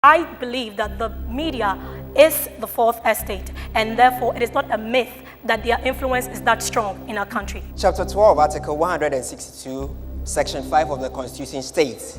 I believe that the media is the fourth estate, and therefore it is not a myth that their influence is that strong in our country. Chapter 12, Article 162, Section 5 of the Constitution states,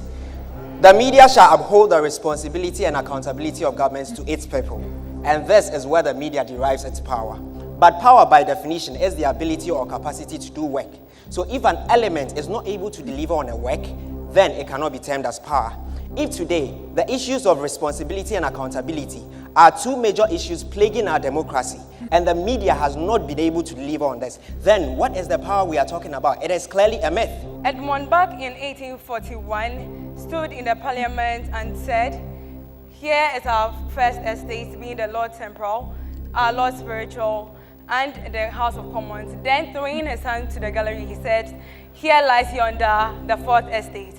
"The media shall uphold the responsibility and accountability of governments to its people, and this is where the media derives its power." But power, by definition, is the ability or capacity to do work. So if an element is not able to deliver on a work, then it cannot be termed as power. If today the issues of responsibility and accountability are two major issues plaguing our democracy, and the media has not been able to deliver on this, then what is the power we are talking about? It is clearly a myth. Edmund Burke in 1841 stood in the parliament and said, "Here is our first estate, being the Lord temporal, our Lord spiritual, and the House of Commons." Then throwing his hand to the gallery, he said, "Here lies yonder the fourth estate."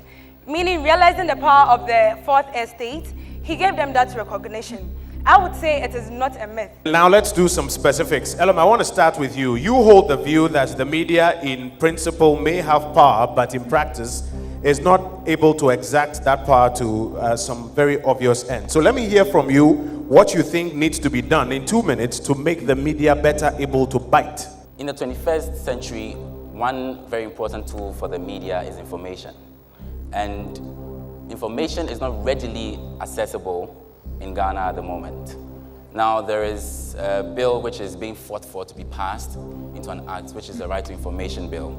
Meaning, realizing the power of the fourth estate, he gave them that recognition. I would say it is not a myth. Now let's do some specifics. Elam, I want to start with you. You hold the view that the media in principle may have power, but in practice is not able to exact that power to some very obvious end. So let me hear from you what you think needs to be done in 2 minutes to make the media better able to bite. In the 21st century, one very important tool for the media is information. And information is not readily accessible in Ghana at the moment. Now, there is a bill which is being fought for to be passed into an act, which is the Right to Information Bill.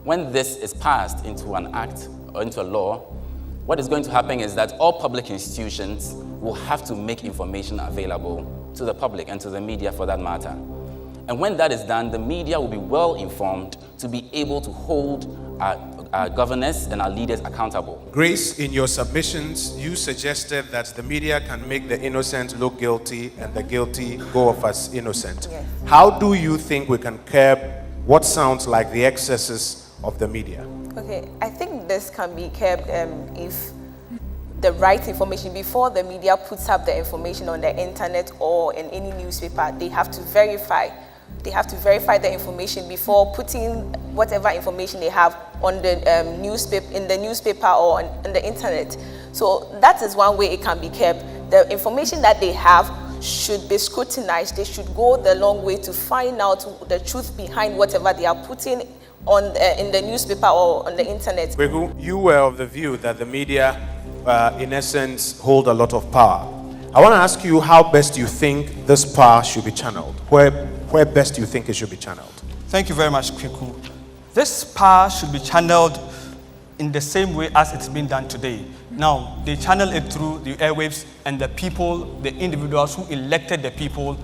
When this is passed into an act or into a law, what is going to happen is that all public institutions will have to make information available to the public and to the media for that matter. And when that is done, the media will be well informed to be able to hold our governors and our leaders accountable. Grace, in your submissions, you suggested that the media can make the innocent look guilty and the guilty go off as innocent. Yes. How do you think we can curb what sounds like the excesses of the media? Okay, I think this can be kept if the right information, before the media puts up the information on the internet or in any newspaper, they have to verify. They have to verify the information before putting whatever information they have on the newspaper or on the internet. So that is one way it can be kept. The information that they have should be scrutinized. They should go the long way to find out the truth behind whatever they are putting on in the newspaper or on the internet. Kweku, you were of the view that the media, in essence, hold a lot of power. I want to ask you how best you think this power should be channeled. Where best do you think it should be channeled? Thank you very much, Kweku. This power should be channeled in the same way as it's been done today. Now, they channel it through the airwaves, and the people, the individuals who elected the people,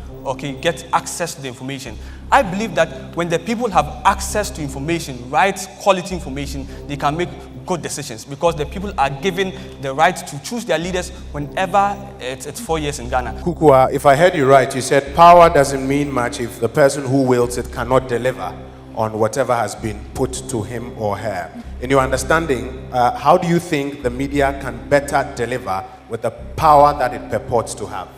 get access to the information. I believe that when the people have access to information, right quality information, they can make good decisions because the people are given the right to choose their leaders whenever it's 4 years in Ghana. Kukua, if I heard you right, you said power doesn't mean much if the person who wields it cannot deliver on whatever has been put to him or her. In your understanding, how do you think the media can better deliver with the power that it purports to have?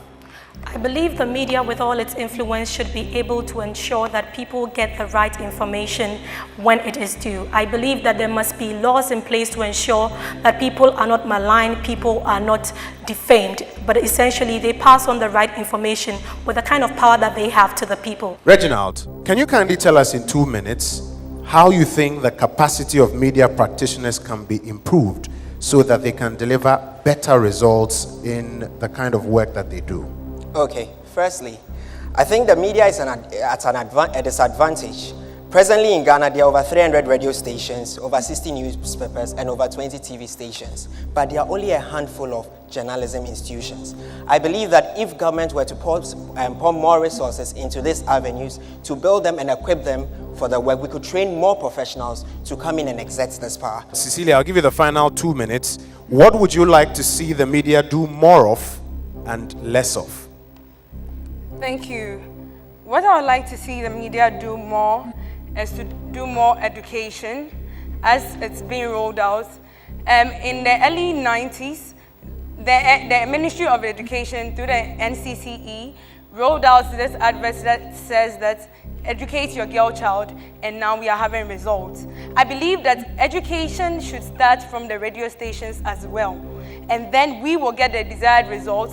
I believe the media, with all its influence, should be able to ensure that people get the right information when it is due. I believe that there must be laws in place to ensure that people are not maligned, people are not defamed, but essentially they pass on the right information with the kind of power that they have to the people. Reginald, can you kindly tell us in 2 minutes how you think the capacity of media practitioners can be improved so that they can deliver better results in the kind of work that they do? Okay, firstly, I think the media is at a disadvantage. Presently in Ghana, there are over 300 radio stations, over 60 newspapers, and over 20 TV stations. But there are only a handful of journalism institutions. I believe that if government were to pour more resources into these avenues to build them and equip them for the work, we could train more professionals to come in and exert this power. Cecilia, I'll give you the final 2 minutes. What would you like to see the media do more of and less of? Thank you. What I would like to see the media do more is to do more education as it's being rolled out. In the early 90s, the Ministry of Education through the NCCE rolled out this advert that says that educate your girl child, and now we are having results. I believe that education should start from the radio stations as well. and then we will get the desired results